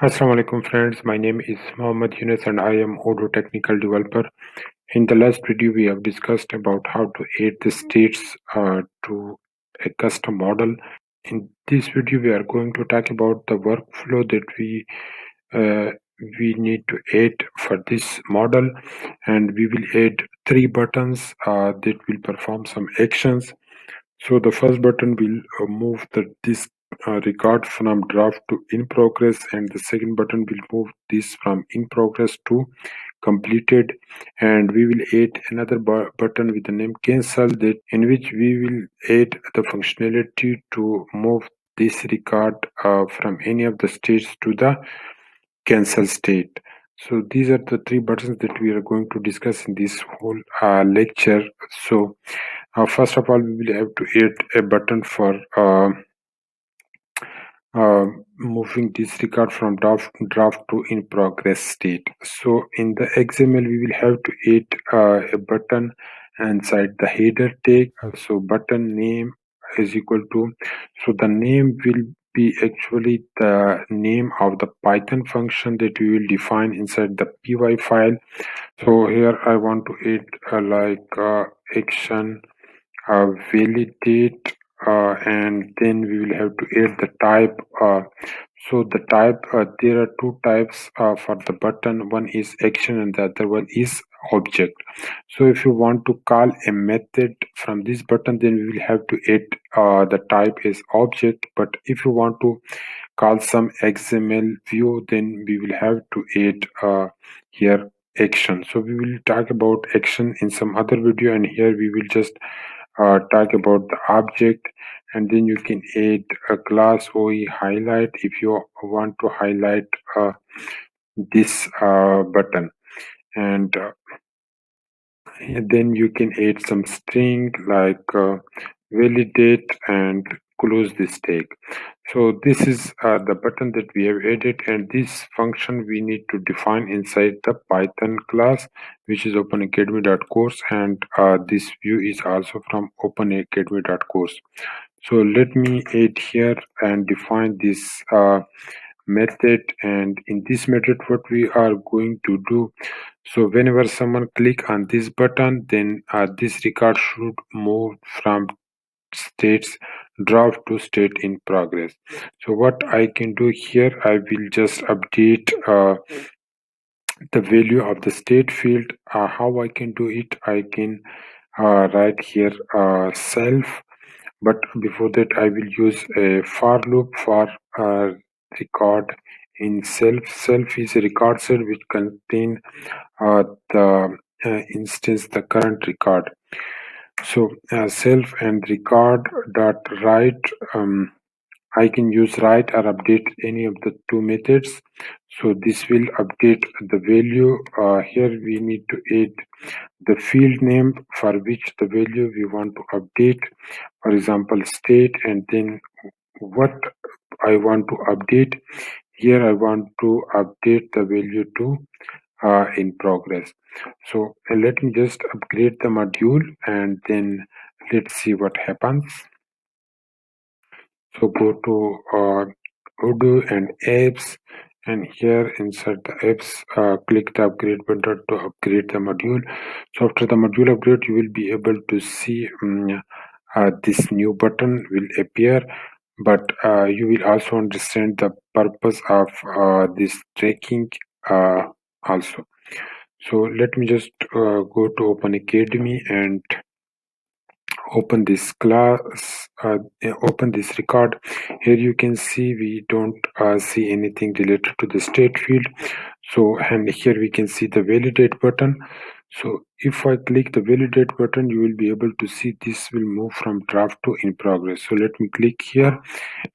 Assalamu alaikum friends, my name is Mohammad Yunus and I am Odoo technical developer. In the last video we have discussed about how to add the states to a custom model. In this video we are going to talk about the workflow that uh, we need to add for this model, and we will add three buttons that will perform some actions. So the first button will move this record from draft to in progress, and the second button will move this from in progress to completed. And we will add another button with the name cancel, that in which we will add the functionality to move this record from any of the states to the cancel state. So these are the three buttons that we are going to discuss in this whole lecture. So first of all, we will have to add a button for moving this record from draft to in progress state. So in the XML, we will have to add a button inside the header tag. So button name is equal to, so the name will be actually the name of the Python function that we will define inside the py file. So here I want to add action validate, and then we will have to add the type. So the type, there are two types for the button. One is action and the other one is object. So if you want to call a method from this button, then we will have to add the type is object. But if you want to call some XML view, then we will have to add here action. So we will talk about action in some other video, and here we will just talk about the object. And then you can add a class OE highlight if you want to highlight this button. And then you can add some string like validate and close this tag. So this is the button that we have added, and this function we need to define inside the Python class, which is openacademy.course, and this view is also from openacademy.course. So let me add here and define this method. And in this method, what we are going to do, so whenever someone click on this button, then this record should move from states draft to state in progress. So what I can do here, I will just update the value of the state field. How I can do it, I can write here self, but before that I will use a for loop for record in self. Self is a record set which contain the instance, the current record. So self and record dot write, I can use write or update any of the two methods. So this will update the value. Here we need to add the field name for which the value we want to update, for example state, and then what I want to update. Here I want to update the value to in progress. So let me just upgrade the module, and then let's see what happens. So go to Odoo and apps, and here inside the apps, click the upgrade button to upgrade the module. So after the module upgrade, you will be able to see this new button will appear, but you will also understand the purpose of this tracking also. So let me just go to Open Academy and open this class, open this record. Here you can see we don't see anything related to the state field. So, and here we can see the validate button. So if I click the validate button, you will be able to see this will move from draft to in progress. So let me click here,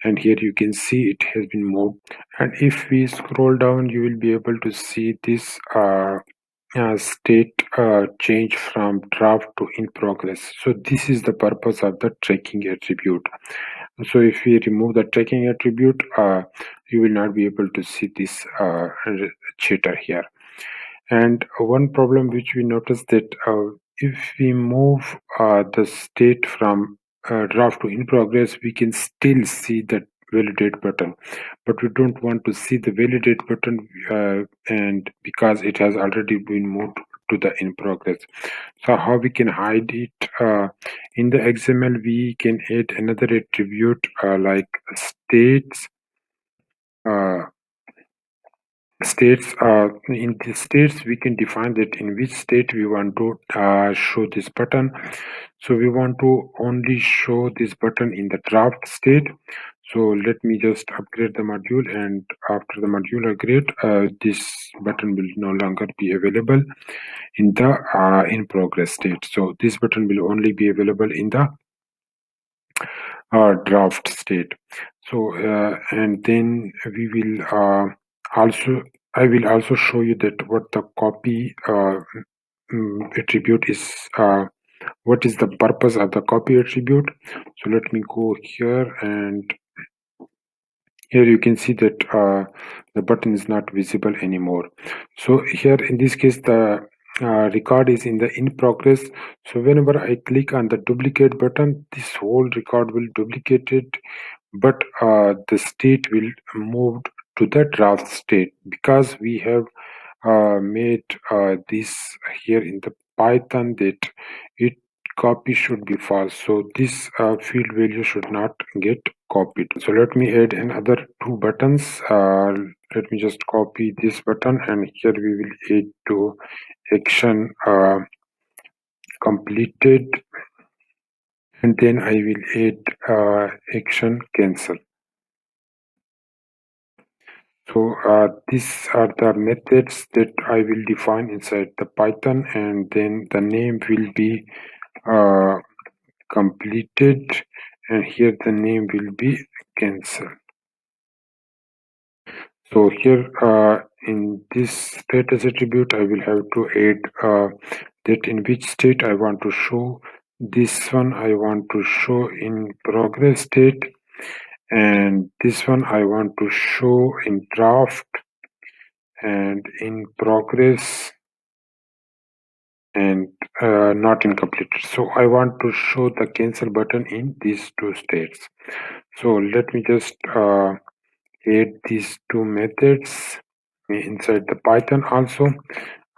and here you can see it has been moved. And if we scroll down, you will be able to see this state change from draft to in progress. So this is the purpose of the tracking attribute. So if we remove the tracking attribute, you will not be able to see this jitter here. And one problem which we noticed that if we move the state from draft to in progress, we can still see that validate button, but we don't want to see the validate button, and because it has already been moved to the in progress. So how we can hide it? In the XML we can add another attribute like states. uh, In the states we can define that in which state we want to show this button. So we want to only show this button in the draft state. So let me just upgrade the module, and after the module upgrade, this button will no longer be available in the in progress state. So this button will only be available in the draft state. So and then we will also I will also show you that what the copy attribute is, what is the purpose of the copy attribute. So let me go here, and here you can see that the button is not visible anymore. So here in this case the record is in the in progress. So whenever I click on the duplicate button, this whole record will duplicate it, but the state will move to the draft state because we have made this here in the Python that it copy should be false. So this field value should not get copied. So let me add another two buttons. Let me just copy this button, and here we will add to action completed, and then I will add action cancel. So these are the methods that I will define inside the Python, and then the name will be uh, completed, and here the name will be cancel. So here in this status attribute, I will have to add that in which state I want to show. This one I want to show in progress state, and this one I want to show in draft and in progress and not incompleted. So I want to show the cancel button in these two states. So let me just add these two methods inside the Python also.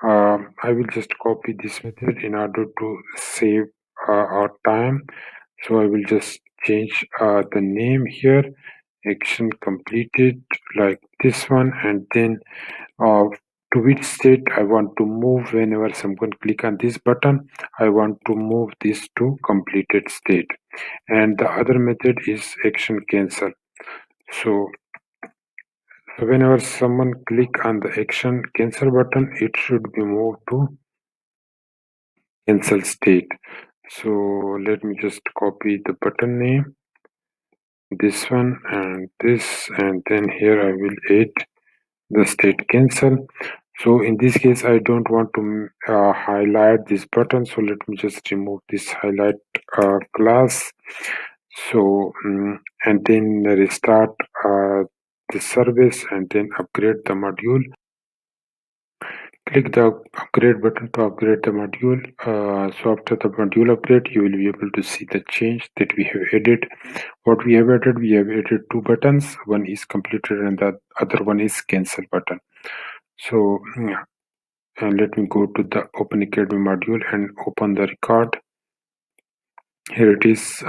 I will just copy this method in order to save our time. So I will just change the name here, action completed, like this one, and then to which state I want to move. Whenever someone click on this button, I want to move this to completed state. And the other method is action cancel. So whenever someone click on the action cancel button, it should be moved to cancel state. So let me just copy the button name, this one and this, and then here I will add the state cancel. So in this case I don't want to highlight this button, so let me just remove this highlight class. So and then restart the service, and then upgrade the module. Click the upgrade button to upgrade the module. So after the module upgrade, you will be able to see the change that we have added. What we have added two buttons. One is completed and the other one is cancel button. So and let me go to the Open Academy module and open the record. Here it is.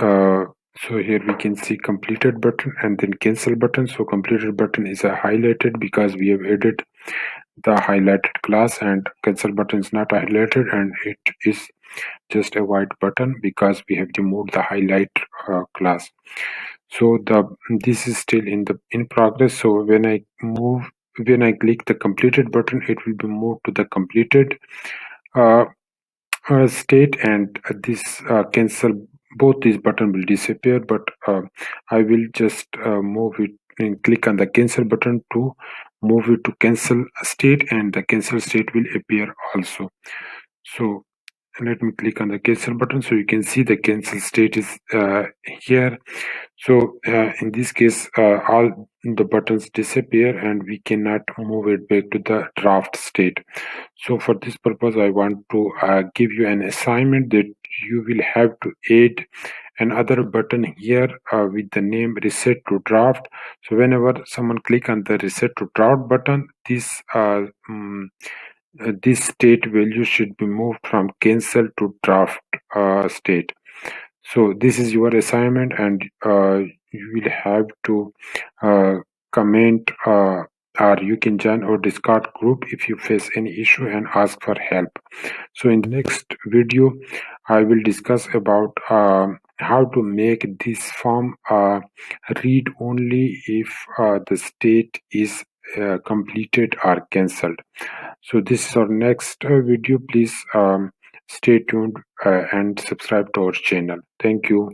So here we can see completed button and then cancel button. So completed button is highlighted because we have added the highlighted class, and cancel button is not highlighted and it is just a white button because we have removed the highlight class. So this is still in progress. So when I click the completed button, it will be moved to the completed state, and this cancel, both these button will disappear, but I will just move it and click on the cancel button to move it to cancel state, and the cancel state will appear also. So let me click on the cancel button, so you can see the cancel state is here. So in this case all the buttons disappear and we cannot move it back to the draft state. So for this purpose I want to give you an assignment that you will have to add another button here with the name reset to draft. So whenever someone click on the reset to draft button, this state value should be moved from cancel to draft state. So this is your assignment, and you will have to uh, comment, or you can join our Discord group if you face any issue and ask for help. So in the next video, I will discuss about how to make this form read only if the state is completed or cancelled. So this is our next video. Please stay tuned and subscribe to our channel. Thank you.